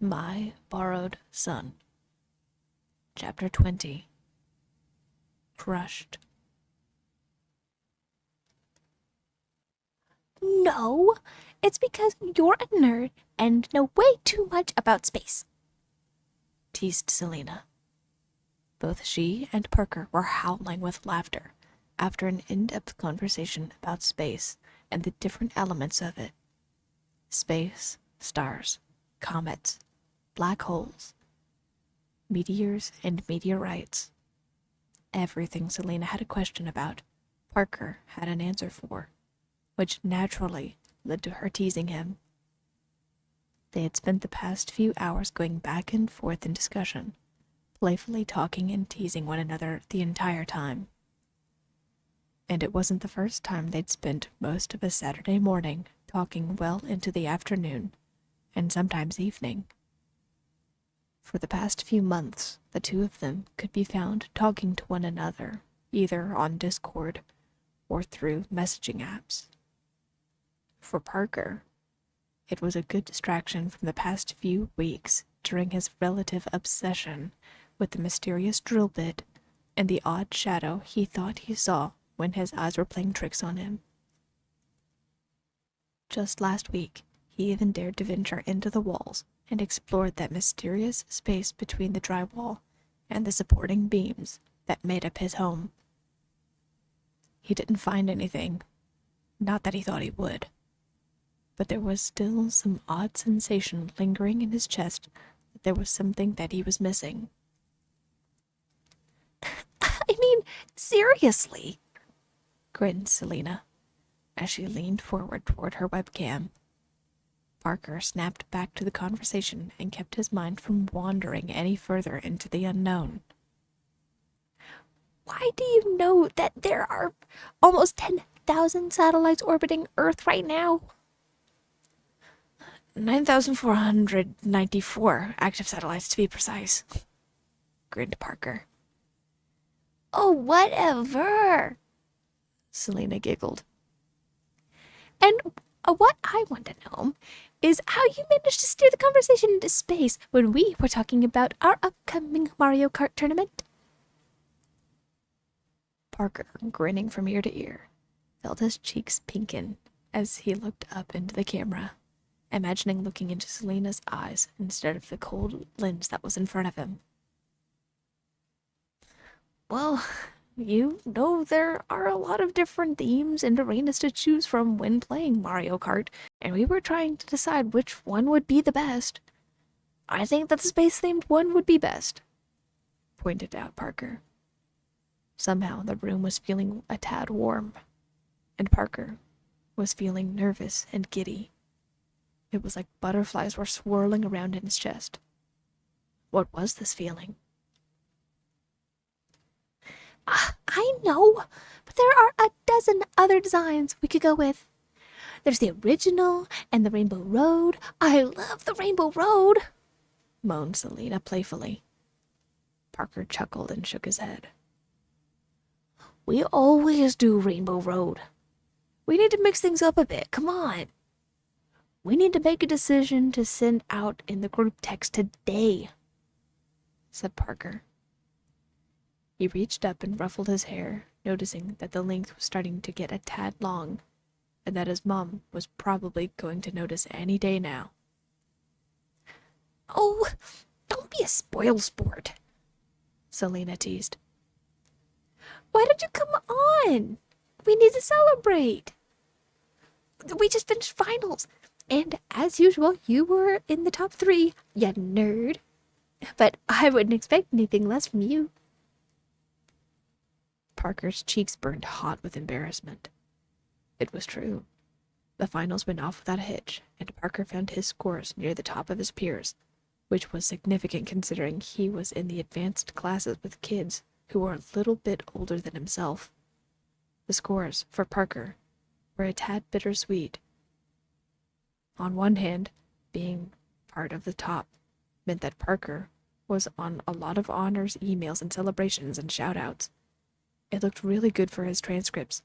My Borrowed Son. Chapter 20. Crushed. No, it's because you're a nerd and know way too much about space, Teased Selena. Both she and Parker were howling with laughter after an in-depth conversation about space and the different elements of it. Space, stars, comets, black holes, meteors and meteorites. Everything Selena had a question about, Parker had an answer for, which naturally led to her teasing him. They had spent the past few hours going back and forth in discussion, playfully talking and teasing one another the entire time. And it wasn't the first time they'd spent most of a Saturday morning talking well into the afternoon, and sometimes evening. For the past few months, the two of them could be found talking to one another, either on Discord or through messaging apps. For Parker, it was a good distraction from the past few weeks during his relative obsession with the mysterious drill bit and the odd shadow he thought he saw when his eyes were playing tricks on him. Just last week, he even dared to venture into the walls and explored that mysterious space between the drywall and the supporting beams that made up his home. He didn't find anything, not that he thought he would, but there was still some odd sensation lingering in his chest that there was something that he was missing. I mean, seriously, Grinned Selena, as she leaned forward toward her webcam. Parker snapped back to the conversation and kept his mind from wandering any further into the unknown. Why do you know that there are almost 10,000 satellites orbiting Earth right now? 9,494 active satellites to be precise, grinned Parker. Oh, whatever, Selena giggled. And what I want to know is how you managed to steer the conversation into space when we were talking about our upcoming Mario Kart tournament. Parker, grinning from ear to ear, felt his cheeks pinken as he looked up into the camera, imagining looking into Selena's eyes instead of the cold lens that was in front of him. Well, you know there are a lot of different themes and arenas to choose from when playing Mario Kart, and we were trying to decide which one would be the best. I think that the space-themed one would be best, pointed out Parker. Somehow the room was feeling a tad warm, and Parker was feeling nervous and giddy. It was like butterflies were swirling around in his chest. What was this feeling? I know, but there are a dozen other designs we could go with. There's the original and the Rainbow Road. I love the Rainbow Road, moaned Selena playfully. Parker chuckled and shook his head. We always do Rainbow Road. We need to mix things up a bit, come on. We need to make a decision to send out in the group text today, said Parker. He reached up and ruffled his hair, noticing that the length was starting to get a tad long, and that his mom was probably going to notice any day now. Oh, don't be a spoilsport, Selena teased. Why don't you come on? We need to celebrate. We just finished finals, and as usual, you were in the top 3, you nerd. But I wouldn't expect anything less from you. Parker's cheeks burned hot with embarrassment. It was true. The finals went off without a hitch, and Parker found his scores near the top of his peers, which was significant considering he was in the advanced classes with kids who were a little bit older than himself. The scores, for Parker, were a tad bittersweet. On one hand, being part of the top meant that Parker was on a lot of honors, emails, and celebrations and shout-outs. It looked really good for his transcripts,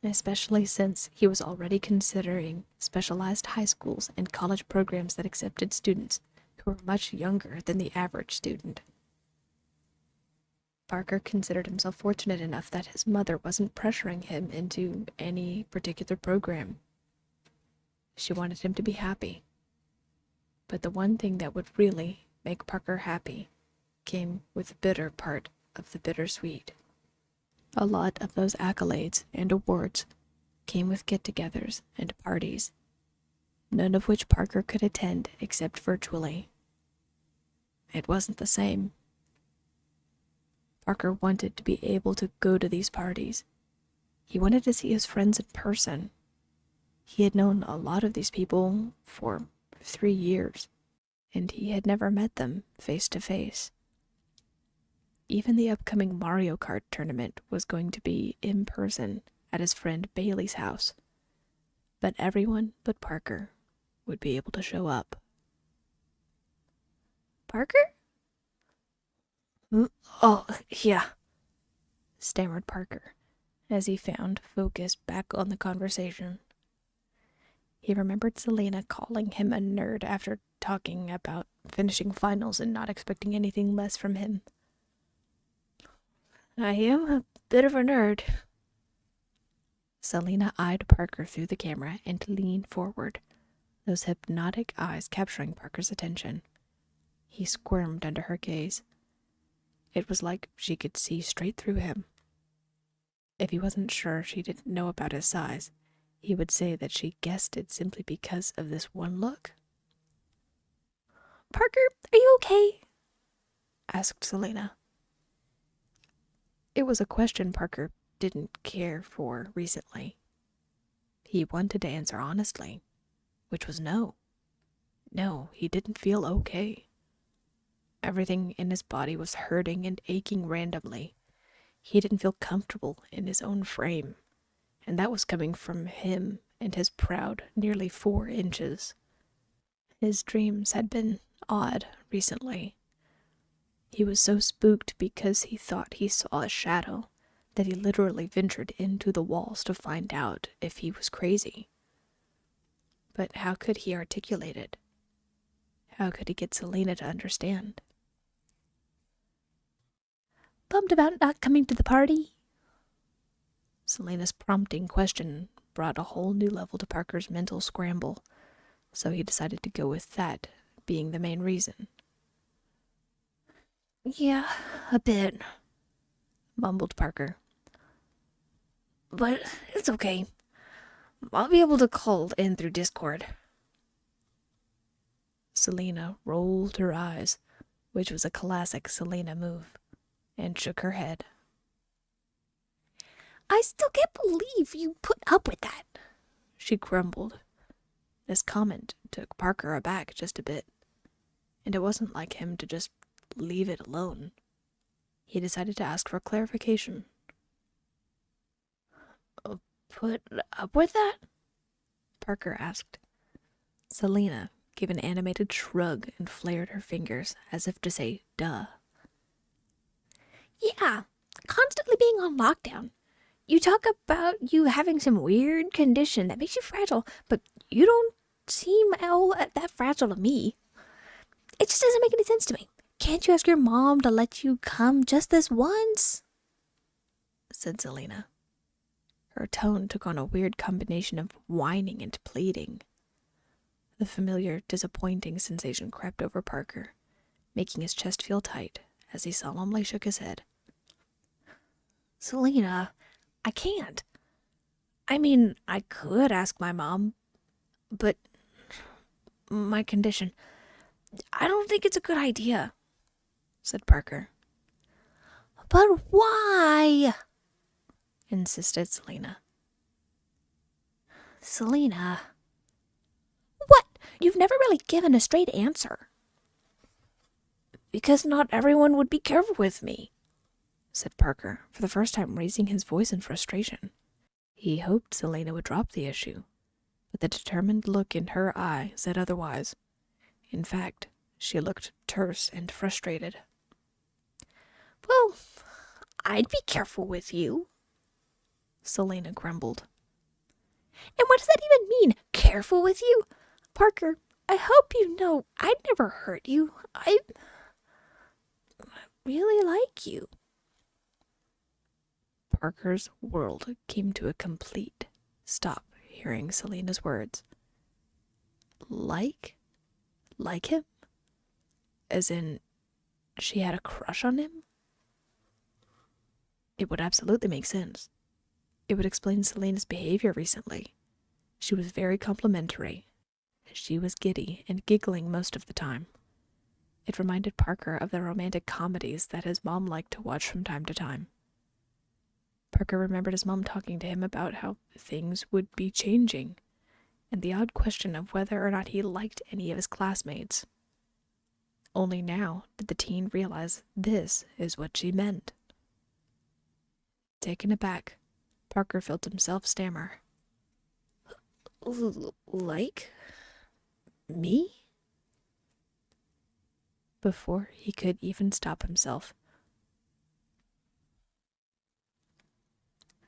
especially since he was already considering specialized high schools and college programs that accepted students who who were much younger than the average student. Parker considered himself fortunate enough that his mother wasn't pressuring him into any particular program. She wanted him to be happy. But the one thing that would really make Parker happy came with the bitter part of the bittersweet. A lot of those accolades and awards came with get-togethers and parties, none of which Parker could attend except virtually. It wasn't the same. Parker wanted to be able to go to these parties. He wanted to see his friends in person. He had known a lot of these people for 3 years, and he had never met them face to face. Even the upcoming Mario Kart tournament was going to be in person at his friend Bailey's house, but everyone but Parker would be able to show up. Parker? Oh, yeah, stammered Parker, as he found focus back on the conversation. He remembered Selena calling him a nerd after talking about finishing finals and not expecting anything less from him. I am a bit of a nerd. Selena eyed Parker through the camera and leaned forward, those hypnotic eyes capturing Parker's attention. He squirmed under her gaze. It was like she could see straight through him. If he wasn't sure she didn't know about his size, he would say that she guessed it simply because of this one look. Parker, are you okay? Asked Selena. It was a question Parker didn't care for recently. He wanted to answer honestly, which was no. No, he didn't feel okay. Everything in his body was hurting and aching randomly. He didn't feel comfortable in his own frame, and that was coming from him and his proud nearly 4 inches. His dreams had been odd recently. He was so spooked because he thought he saw a shadow that he literally ventured into the walls to find out if he was crazy. But how could he articulate it? How could he get Selena to understand? Bummed about not coming to the party? Selena's prompting question brought a whole new level to Parker's mental scramble, so he decided to go with that being the main reason. Yeah, a bit, mumbled Parker. But it's okay. I'll be able to call in through Discord. Selena rolled her eyes, which was a classic Selena move, and shook her head. I still can't believe you put up with that, she grumbled. This comment took Parker aback just a bit, and it wasn't like him to just leave it alone. He decided to ask for clarification. Put up with that? Parker asked. Selena gave an animated shrug and flared her fingers as if to say, duh. Yeah, constantly being on lockdown. You talk about you having some weird condition that makes you fragile, but you don't seem all that fragile to me. It just doesn't make any sense to me. Can't you ask your mom to let you come just this once? Said Selena. Her tone took on a weird combination of whining and pleading. The familiar, disappointing sensation crept over Parker, making his chest feel tight as he solemnly shook his head. Selena, I can't. I mean, I could ask my mom, but my condition, I don't think it's a good idea, said Parker. But why? Insisted Selena. Selena. What? You've never really given a straight answer. Because not everyone would be careful with me, said Parker, for the first time raising his voice in frustration. He hoped Selena would drop the issue, but the determined look in her eye said otherwise. In fact, she looked terse and frustrated. Well, I'd be careful with you, Selena grumbled. And what does that even mean, careful with you? Parker, I hope you know I'd never hurt you. I really like you. Parker's world came to a complete stop hearing Selena's words. Like him? As in, she had a crush on him? It would absolutely make sense. It would explain Selena's behavior recently. She was very complimentary. She was giddy and giggling most of the time. It reminded Parker of the romantic comedies that his mom liked to watch from time to time. Parker remembered his mom talking to him about how things would be changing, and the odd question of whether or not he liked any of his classmates. Only now did the teen realize this is what she meant. Taken aback, Parker felt himself stammer. Like me? Before he could even stop himself,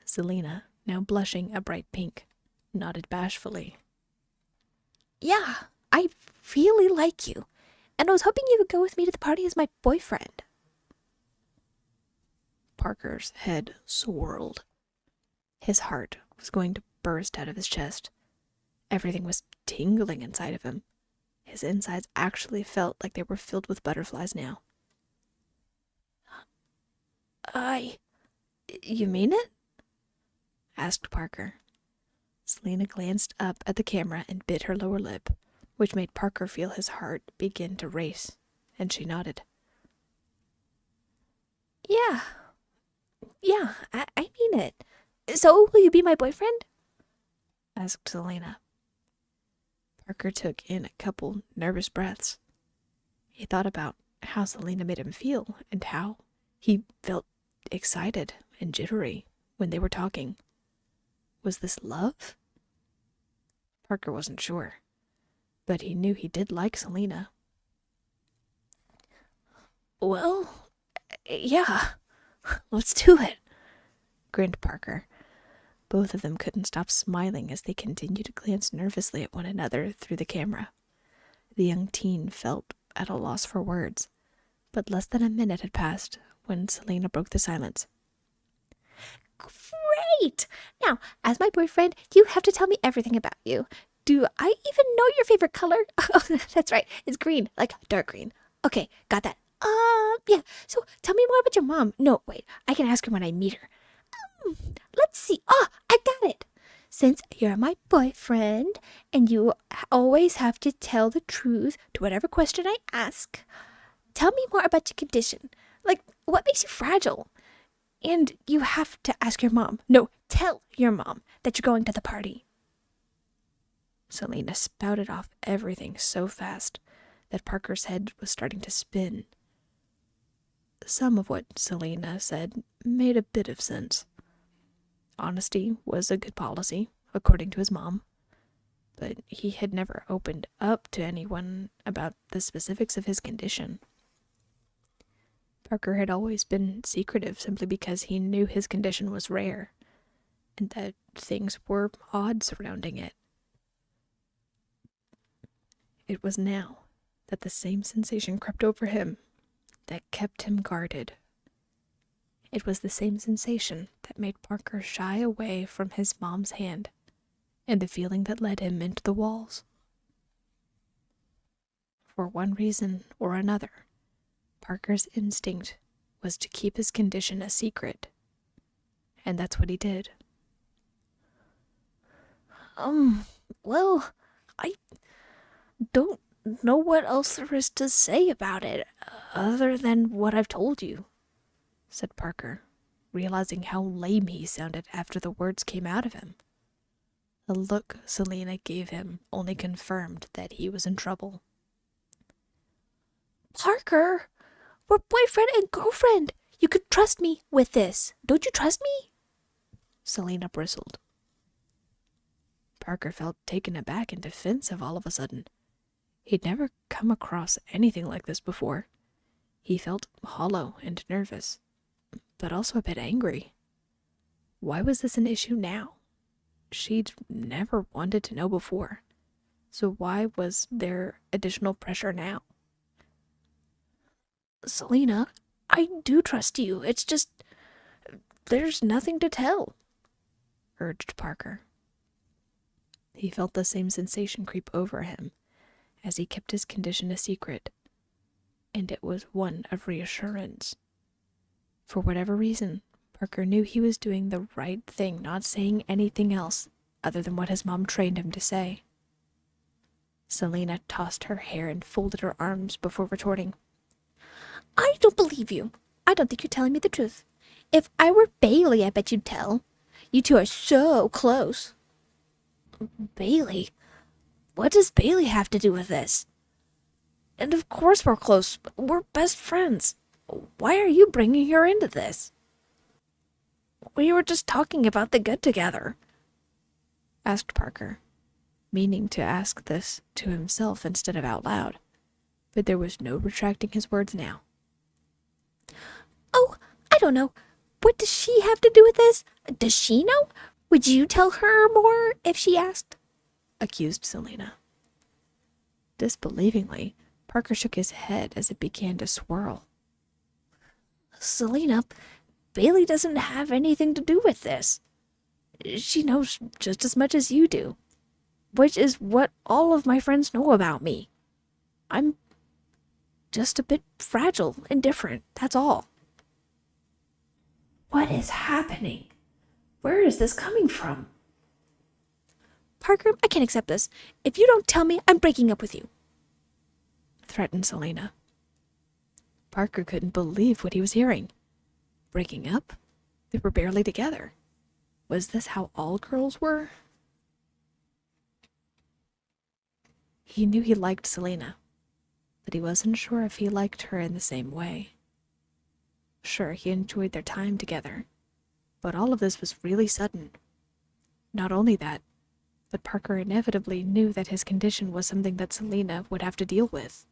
Selena, now blushing a bright pink, nodded bashfully. Yeah, I really like you, and I was hoping you would go with me to the party as my boyfriend. Parker's head swirled. His heart was going to burst out of his chest. Everything was tingling inside of him. His insides actually felt like they were filled with butterflies now. You mean it? Asked Parker. Selena glanced up at the camera and bit her lower lip, which made Parker feel his heart begin to race, and she nodded. Yeah, I mean it. So, will you be my boyfriend? Asked Selena. Parker took in a couple nervous breaths. He thought about how Selena made him feel and how he felt excited and jittery when they were talking. Was this love? Parker wasn't sure, but he knew he did like Selena. Well, yeah, let's do it, grinned Parker. Both of them couldn't stop smiling as they continued to glance nervously at one another through the camera. The young teen felt at a loss for words, but less than a minute had passed when Selena broke the silence. Great! Now, as my boyfriend, you have to tell me everything about you. Do I even know your favorite color? Oh, that's right. It's green, like dark green. Okay, got that. Yeah. So tell me more about your mom. No, wait. I can ask her when I meet her. Let's see. Oh, I got it. Since you're my boyfriend and you always have to tell the truth to whatever question I ask, tell me more about your condition. Like, what makes you fragile? And you have to ask your mom. No, tell your mom that you're going to the party. Selena spouted off everything so fast that Parker's head was starting to spin. Some of what Selena said made a bit of sense. Honesty was a good policy, according to his mom, but he had never opened up to anyone about the specifics of his condition. Parker had always been secretive simply because he knew his condition was rare, and that things were odd surrounding it. It was now that the same sensation crept over him that kept him guarded. It was the same sensation that made Parker shy away from his mom's hand, and the feeling that led him into the walls. For one reason or another, Parker's instinct was to keep his condition a secret, and that's what he did. Well, I don't know what else there is to say about it, other than what I've told you, said Parker, realizing how lame he sounded after the words came out of him. The look Selena gave him only confirmed that he was in trouble. Parker, we're boyfriend and girlfriend. You could trust me with this. Don't you trust me? Selena bristled. Parker felt taken aback and defensive all of a sudden. He'd never come across anything like this before. He felt hollow and nervous, but also a bit angry. Why was this an issue now? She'd never wanted to know before. So why was there additional pressure now? Selena, I do trust you. It's just, there's nothing to tell, urged Parker. He felt the same sensation creep over him as he kept his condition a secret, and it was one of reassurance. For whatever reason, Parker knew he was doing the right thing, not saying anything else other than what his mom trained him to say. Selena tossed her hair and folded her arms before retorting. I don't believe you. I don't think you're telling me the truth. If I were Bailey, I bet you'd tell. You two are so close. Bailey? What does Bailey have to do with this? And of course we're close. We're best friends. Why are you bringing her into this? We were just talking about the get-together, asked Parker, meaning to ask this to himself instead of out loud. But there was no retracting his words now. Oh, I don't know. What does she have to do with this? Does she know? Would you tell her more if she asked? Accused Selena. Disbelievingly, Parker shook his head as it began to swirl. Selena, Bailey doesn't have anything to do with this. She knows just as much as you do, which is what all of my friends know about me. I'm just a bit fragile and different, that's all. What is happening? Where is this coming from? Parker, I can't accept this. If you don't tell me, I'm breaking up with you, threatened Selena. Parker couldn't believe what he was hearing. Breaking up? They were barely together. Was this how all girls were? He knew he liked Selena, but he wasn't sure if he liked her in the same way. Sure, he enjoyed their time together, but all of this was really sudden. Not only that, but Parker inevitably knew that his condition was something that Selena would have to deal with.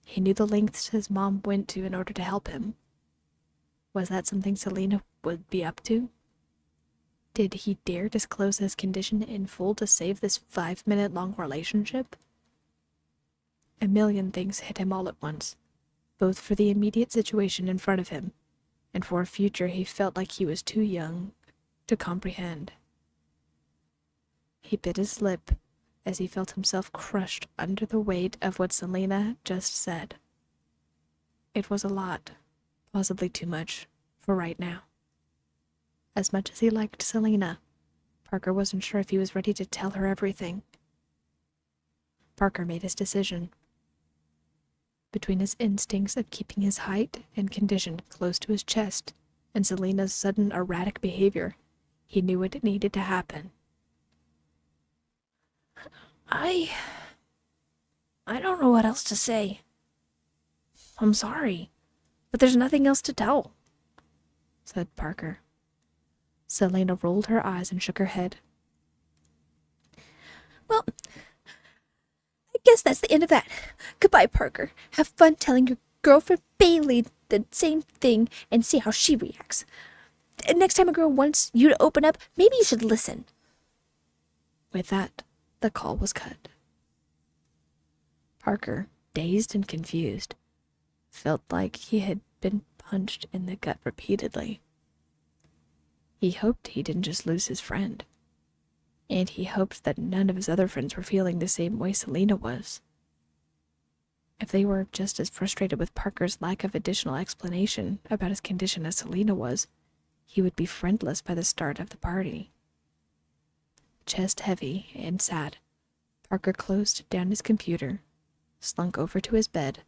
He knew the lengths his mom went to in order to help him. Was that something Selena would be up to? Did he dare disclose his condition in full to save this 5-minute-long relationship? A million things hit him all at once, both for the immediate situation in front of him, and for a future he felt like he was too young to comprehend. He bit his lip as he felt himself crushed under the weight of what Selena just said. It was a lot, possibly too much, for right now. As much as he liked Selena, Parker wasn't sure if he was ready to tell her everything. Parker made his decision. Between his instincts of keeping his height and condition close to his chest and Selena's sudden erratic behavior, he knew what needed to happen. I don't know what else to say. I'm sorry, but there's nothing else to tell, said Parker. Selena rolled her eyes and shook her head. Well, I guess that's the end of that. Goodbye, Parker. Have fun telling your girlfriend Bailey the same thing and see how she reacts. And next time a girl wants you to open up, maybe you should listen. With that, the call was cut. Parker, dazed and confused, felt like he had been punched in the gut repeatedly. He hoped he didn't just lose his friend, and he hoped that none of his other friends were feeling the same way Selena was. If they were just as frustrated with Parker's lack of additional explanation about his condition as Selena was, he would be friendless by the start of the party. Chest heavy and sad, Parker closed down his computer, slunk over to his bed,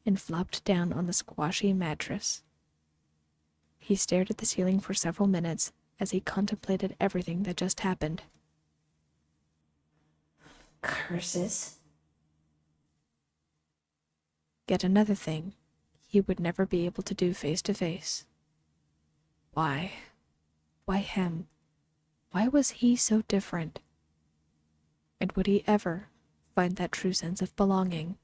and flopped down on the squashy mattress. He stared at the ceiling for several minutes as he contemplated everything that just happened. Curses. Yet another thing he would never be able to do face to face. Why? Why him? Why was he so different? And would he ever find that true sense of belonging?